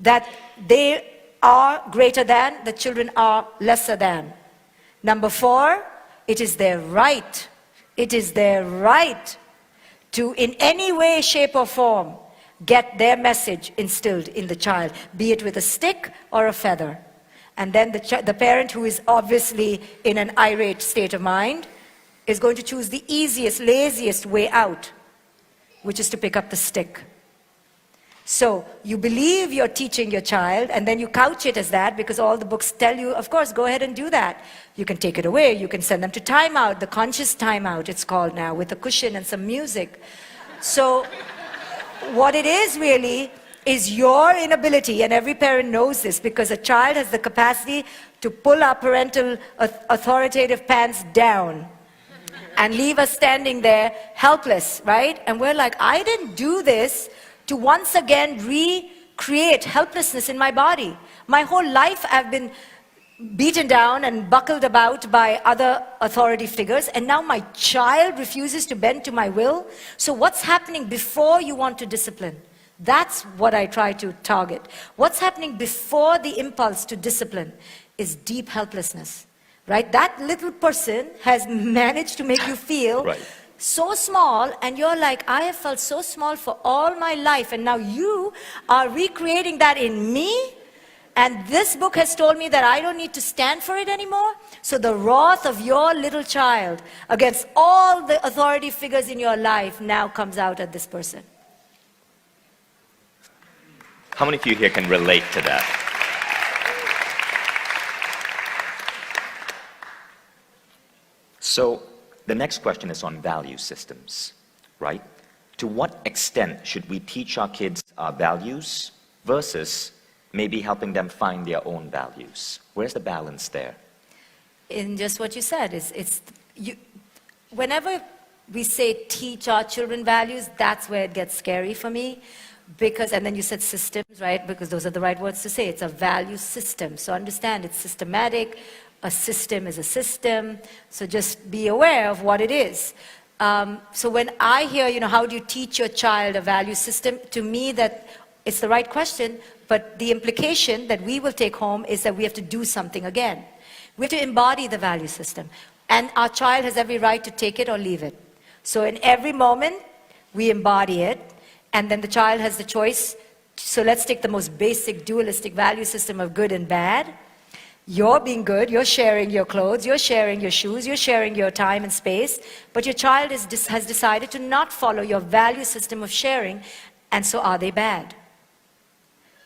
that they are greater than, the children are lesser than. Number four, it is their right. It is their right to, in any way, shape, or form, get their message instilled in the child, be it with a stick or a feather. And then the parent, who is obviously in an irate state of mind, is going to choose the easiest, laziest way out, which is to pick up the stick. So you believe you're teaching your child, and then you couch it as that because all the books tell you, of course, go ahead and do that. You can take it away. You can send them to timeout, the conscious timeout it's called now, with a cushion and some music. So what it is really is your inability, and every parent knows this, because a child has the capacity to pull our parental authoritative pants down and leave us standing there helpless, right? And we're like, I didn't do this to once again recreate helplessness in my body. My whole life I've been beaten down and buckled about by other authority figures, and now my child refuses to bend to my will. So what's happening before you want to discipline? That's what I try to target. What's happening before the impulse to discipline is deep helplessness, right? That little person has managed to make you feel so small, and you're like, I have felt so small for all my life, and now you are recreating that in me, and this book has told me that I don't need to stand for it anymore. So the wrath of your little child against all the authority figures in your life now comes out at this person. How many of you here can relate to that? So the next question is on value systems, right? To what extent should we teach our kids our values versus maybe helping them find their own values? Where's the balance there? In just what you said, whenever we say teach our children values, that's where it gets scary for me. Because, and then you said systems, right? Because those are the right words to say. It's a value system. So understand, it's systematic. A system is a system. So just be aware of what it is. So when I hear, how do you teach your child a value system? To me, that it's the right question, but the implication that we will take home is that we have to do something again. We have to embody the value system. And our child has every right to take it or leave it. So in every moment, we embody it. And then the child has the choice. So let's take the most basic dualistic value system of good and bad. You're being good, you're sharing your clothes, you're sharing your shoes, you're sharing your time and space, but your child has decided to not follow your value system of sharing, and so are they bad?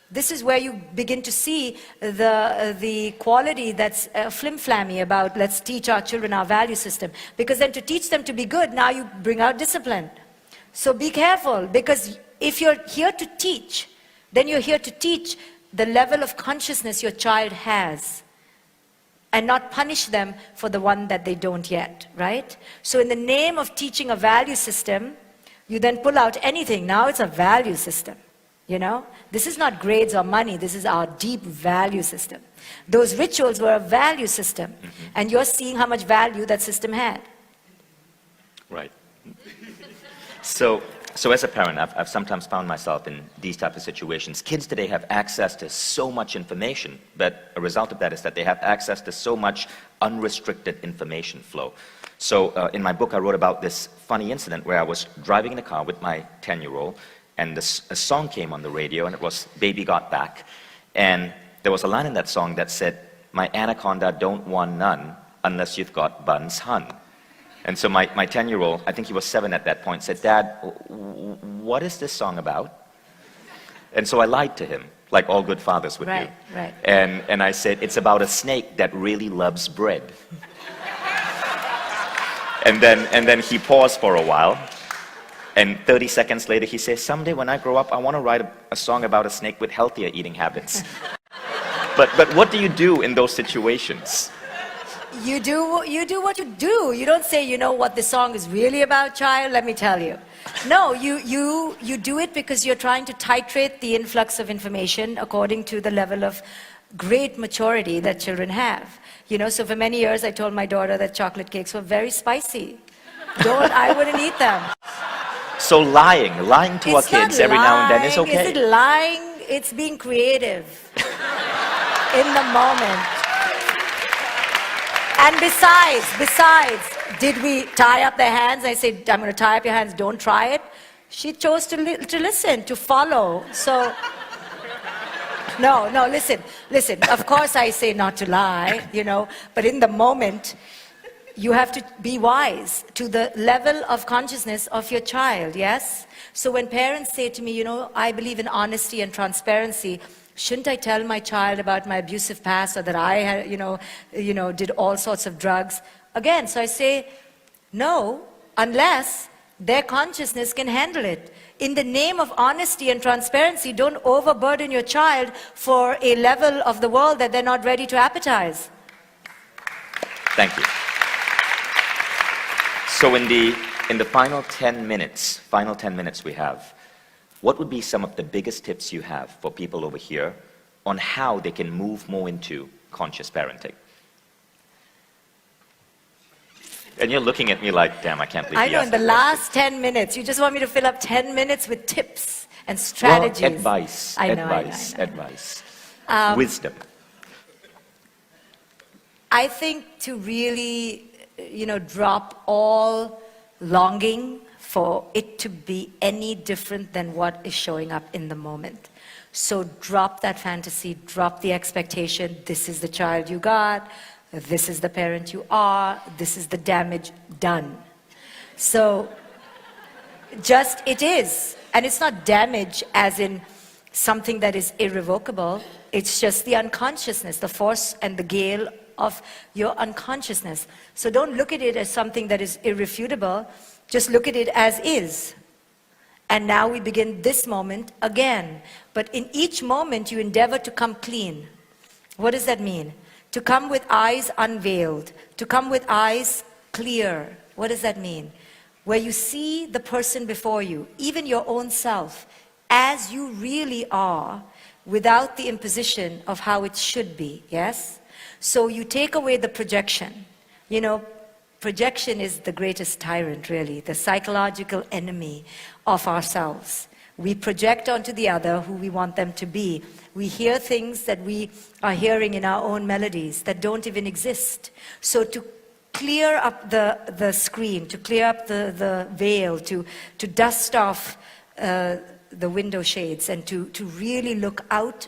This is where you begin to see the quality that's flim-flammy about let's teach our children our value system. Because then to teach them to be good, now you bring out discipline. So be careful, because if you're here to teach, then you're here to teach the level of consciousness your child has, and not punish them for the one that they don't yet, right? So in the name of teaching a value system, you then pull out anything. Now it's a value system, This is not grades or money. This is our deep value system. Those rituals were a value system, and you're seeing how much value that system had. Right. So as a parent, I've sometimes found myself in these types of situations. Kids today have access to so much information, but a result of that is that they have access to so much unrestricted information flow. So in my book, I wrote about this funny incident where I was driving in a car with my 10-year-old, and a song came on the radio, and it was Baby Got Back. And there was a line in that song that said, my anaconda don't want none unless you've got buns, hun. And so my 10-year-old, I think he was 7 at that point, said, Dad, what is this song about? And so I lied to him, like all good fathers would do. Right. And I said, it's about a snake that really loves bread. and then he paused for a while, and 30 seconds later he says, someday when I grow up, I want to write a song about a snake with healthier eating habits. But what do you do in those situations? You do what you do. You don't say, what this song is really about, child, let me tell you. No, you do it because you're trying to titrate the influx of information according to the level of great maturity that children have. So for many years I told my daughter that chocolate cakes were very spicy. I wouldn't eat them. So lying to our kids every now and then is okay. Is it lying? It's being creative in the moment. And besides, did we tie up their hands? I said, I'm going to tie up your hands, don't try it. She chose to listen, to follow. So No, no, listen. Of course I say not to lie, but in the moment, you have to be wise to the level of consciousness of your child, yes? So when parents say to me, I believe in honesty and transparency, shouldn't I tell my child about my abusive past or that I had, did all sorts of drugs? Again, so I say, no, unless their consciousness can handle it. In the name of honesty and transparency, don't overburden your child for a level of the world that they're not ready to appetize. Thank you. So in the final 10 minutes we have, what would be some of the biggest tips you have for people over here on how they can move more into conscious parenting? And you're looking at me like, damn, I can't believe I he know, asked in the that last 10 minutes, you just want me to fill up 10 minutes with tips and strategies. Well, advice, I know. advice. Wisdom. I think to really, drop all longing for it to be any different than what is showing up in the moment. So drop that fantasy, drop the expectation, this is the child you got, this is the parent you are, this is the damage done. So just it is. And it's not damage as in something that is irrevocable. It's just the unconsciousness, the force and the gale of your unconsciousness. So don't look at it as something that is irrefutable. Just look at it as is. And now we begin this moment again. But in each moment, you endeavor to come clean. What does that mean? To come with eyes unveiled. To come with eyes clear. What does that mean? Where you see the person before you, even your own self, as you really are, without the imposition of how it should be, yes? So you take away the projection. Projection is the greatest tyrant, really, the psychological enemy of ourselves. We project onto the other who we want them to be. We hear things that we are hearing in our own melodies that don't even exist. So to clear up the screen, to clear up the veil, to dust off the window shades and to really look out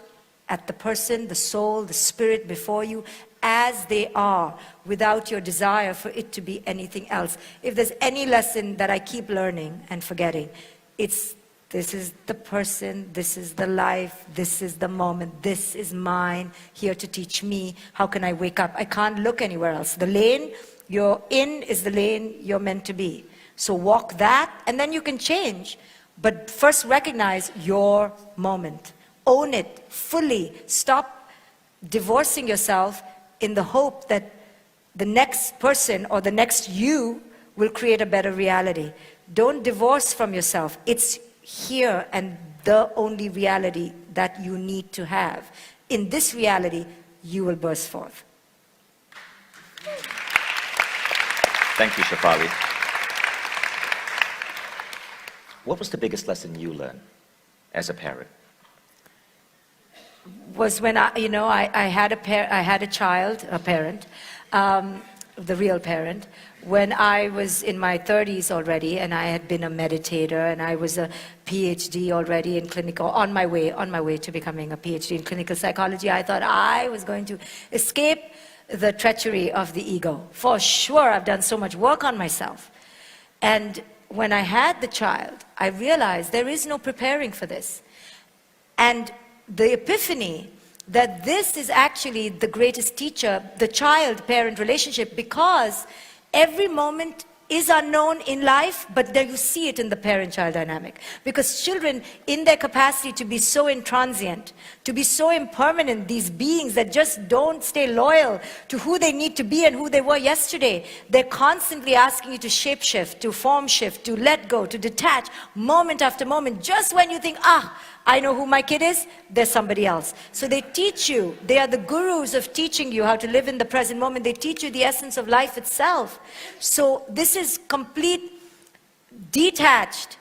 at the person, the soul, the spirit before you as they are, without your desire for it to be anything else. If there's any lesson that I keep learning and forgetting, it's this is the person, this is the life, this is the moment, this is mine, here to teach me. How can I wake up? I can't look anywhere else. The lane you're in is the lane you're meant to be. So walk that, and then you can change. But first recognize your moment. Own it fully. Stop divorcing yourself in the hope that the next person or the next you will create a better reality. Don't divorce from yourself. It's here and the only reality that you need to have. In this reality, you will burst forth. Thank you, Shefali. What was the biggest lesson you learned as a parent? Was when I had a child, a parent, the real parent, when I was in my 30s already, and I had been a meditator, and I was a PhD already in clinical, on my way to becoming a PhD in clinical psychology. I thought I was going to escape the treachery of the ego. For sure, I've done so much work on myself. And when I had the child, I realized there is no preparing for this. And the epiphany that this is actually the greatest teacher, the child-parent relationship, because every moment is unknown in life, but there you see it in the parent-child dynamic. Because children, in their capacity to be so intransient, to be so impermanent, these beings that just don't stay loyal to who they need to be and who they were yesterday, they're constantly asking you to shapeshift, to form shift, to let go, to detach, moment after moment. Just when you think, I know who my kid is, there's somebody else. So they teach you, they are the gurus of teaching you how to live in the present moment. They teach you the essence of life itself. So this is complete, detached,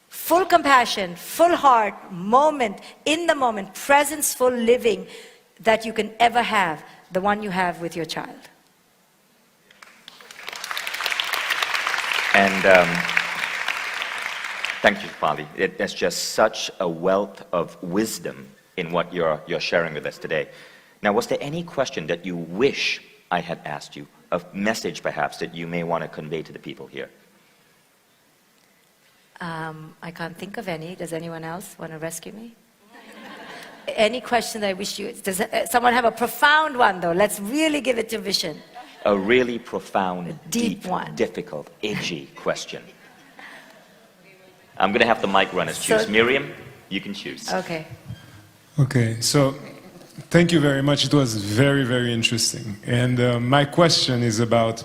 full compassion, full heart, moment, in the moment, presence-full living that you can ever have, the one you have with your child. And thank you, Shefali. There's just such a wealth of wisdom in what you're sharing with us today. Now, was there any question that you wish I had asked you, a message perhaps that you may want to convey to the people here? I can't think of any. Does anyone else want to rescue me? Any question that I wish you... Does someone have a profound one, though? Let's really give it to Vishen. A really profound, Deep one. difficult, edgy question. I'm going to have the mic runners choose. Miriam, you can choose. Okay. Okay, so thank you very much. It was very, very interesting. And my question is about,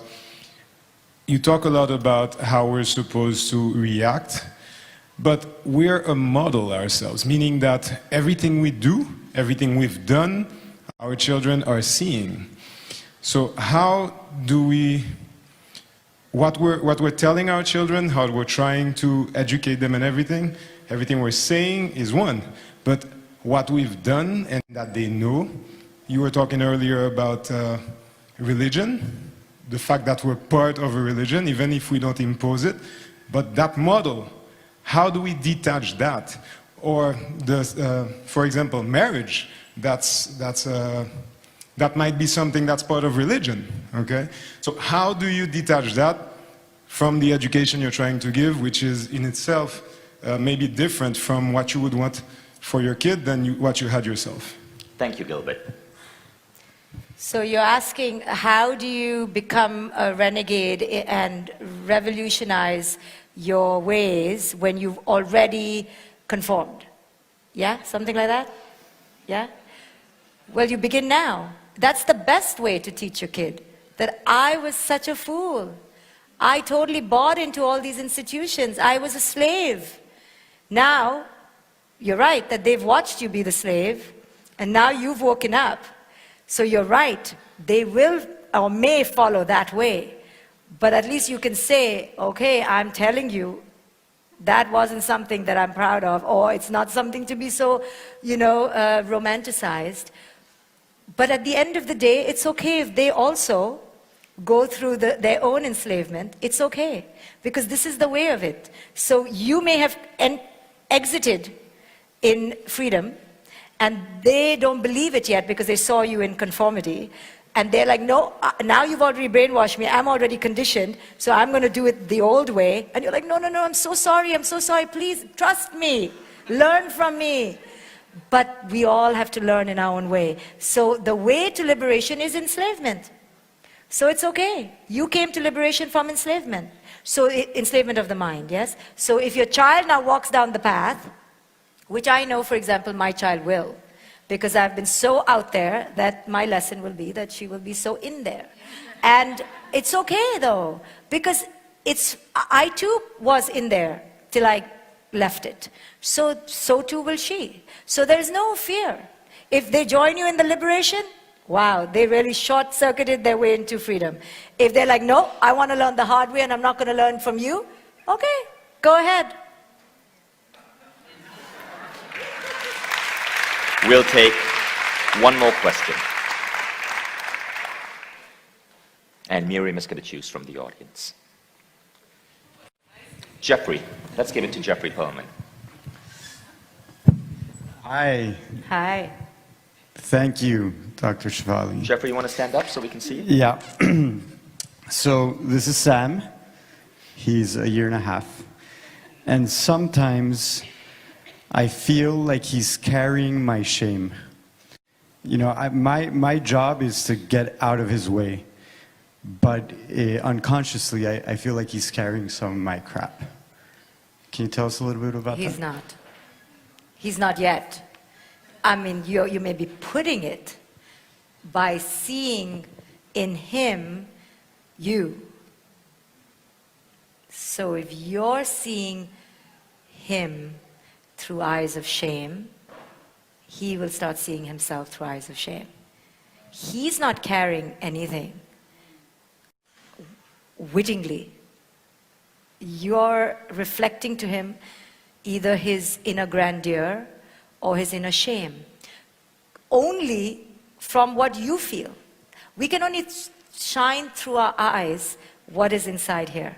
you talk a lot about how we're supposed to react, but we're a model ourselves, meaning that everything we do, everything we've done, our children are seeing. So how do we, what we're telling our children, how we're trying to educate them and everything we're saying is one, but what we've done and that they know, you were talking earlier about religion, the fact that we're part of a religion, even if we don't impose it, but that model, how do we detach that? Or, for example, marriage, that might be something that's part of religion, okay? So how do you detach that from the education you're trying to give, which is in itself maybe different from what you would want for your kid than what you had yourself? Thank you, Gilbert. So you're asking, how do you become a renegade and revolutionize your ways when you've already conformed? Yeah, something like that? Yeah? Well, you begin now. That's the best way to teach your kid, that I was such a fool. I totally bought into all these institutions. I was a slave. Now, you're right that they've watched you be the slave, and now you've woken up. So you're right, they will or may follow that way. But at least you can say, okay, I'm telling you, that wasn't something that I'm proud of, or it's not something to be so, romanticized. But at the end of the day, it's okay if they also go through their own enslavement. It's okay, because this is the way of it. So you may have exited in freedom, and they don't believe it yet because they saw you in conformity. And they're like, no, now you've already brainwashed me. I'm already conditioned, so I'm going to do it the old way. And you're like, no, I'm so sorry. Please, trust me. Learn from me. But we all have to learn in our own way. So the way to liberation is enslavement. So it's okay. You came to liberation from enslavement. So enslavement of the mind, yes? So if your child now walks down the path, which I know, for example, my child will, because I've been so out there that my lesson will be that she will be so in there. And it's okay though, because I too was in there till I left it. So too will she. So there's no fear. If they join you in the liberation, wow, they really short-circuited their way into freedom. If they're like, no, I want to learn the hard way and I'm not going to learn from you, okay, go ahead. We'll take one more question. And Miriam is going to choose from the audience. Jeffrey. Let's give it to Jeffrey Perlman. Hi. Hi. Thank you, Dr. Shefali. Jeffrey, you want to stand up so we can see you? Yeah. So this is Sam. He's a year and a half. And sometimes I feel like he's carrying my shame. My job is to get out of his way. But unconsciously, I feel like he's carrying some of my crap. Can you tell us a little bit about that? He's not. He's not yet. I mean, you may be putting it by seeing in him you. So if you're seeing him through eyes of shame, he will start seeing himself through eyes of shame. He's not carrying anything wittingly. You're reflecting to him either his inner grandeur or his inner shame, only from what you feel. We can only shine through our eyes what is inside here.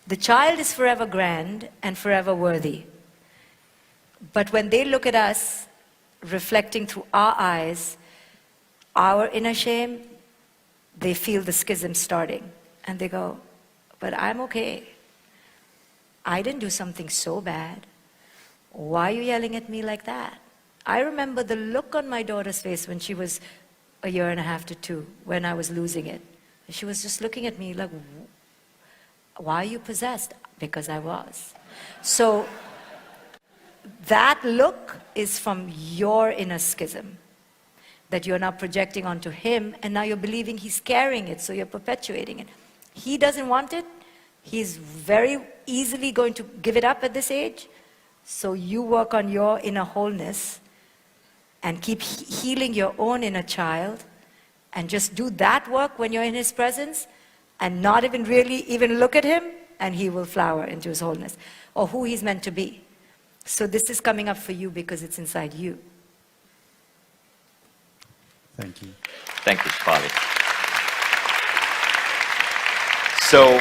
The child is forever grand and forever worthy. But when they look at us, reflecting through our eyes, our inner shame, they feel the schism starting. And they go, but I'm okay. I didn't do something so bad. Why are you yelling at me like that? I remember the look on my daughter's face when she was 1.5 to 2, when I was losing it. She was just looking at me like, why are you possessed? Because I was. So that look is from your inner schism that you're now projecting onto him, and now you're believing he's carrying it, so you're perpetuating it. He doesn't want it. He's very easily going to give it up at this age. So you work on your inner wholeness and keep healing your own inner child, and just do that work when you're in his presence, and not even really even look at him, and he will flower into his wholeness, or who he's meant to be. So this is coming up for you because it's inside you. Thank you. Thank you, Shefali. So,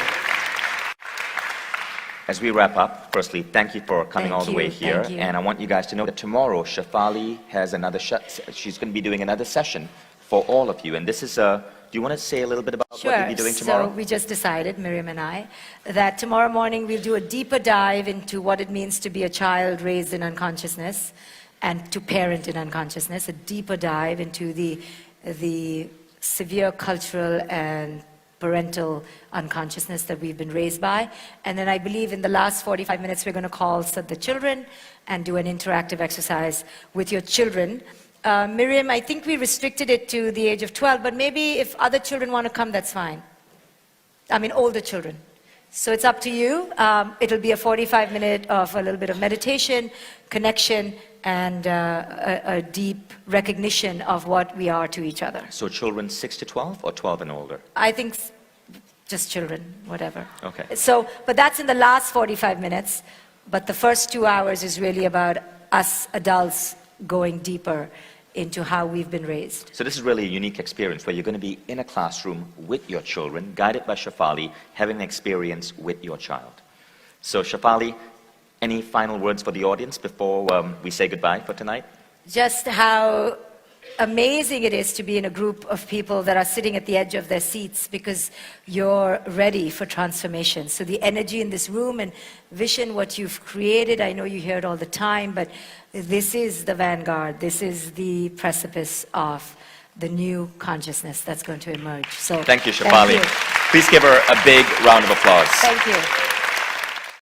as we wrap up, firstly, thank you for coming Thank all the way you, here. thank you. And I want you guys to know that tomorrow, Shefali has another, she's going to be doing another session for all of you. And this is do you want to say a little bit about what you'll be doing tomorrow? So we just decided, Miriam and I, that tomorrow morning we'll do a deeper dive into what it means to be a child raised in unconsciousness and to parent in unconsciousness, a deeper dive into the severe cultural and parental unconsciousness that we've been raised by. And then I believe in the last 45 minutes we're going to call the children and do an interactive exercise with your children. Miriam, I think we restricted it to the age of 12, but maybe if other children want to come, that's fine. I mean, older children. So it's up to you. It'll be a 45-minute of a little bit of meditation, connection, and a deep recognition of what we are to each other. So children 6 to 12 or 12 and older? I think just children, whatever. Okay. So, but that's in the last 45 minutes. But the first 2 hours is really about us adults going deeper into how we've been raised. So this is really a unique experience where you're going to be in a classroom with your children, guided by Shefali, having an experience with your child. So Shefali, any final words for the audience before we say goodbye for tonight? Just how amazing it is to be in a group of people that are sitting at the edge of their seats because you're ready for transformation. So the energy in this room and Vishen, what you've created, I know you hear it all the time, but this is the vanguard. This is the precipice of the new consciousness that's going to emerge. So thank you, Shefali. Thank you. Please give her a big round of applause. Thank you.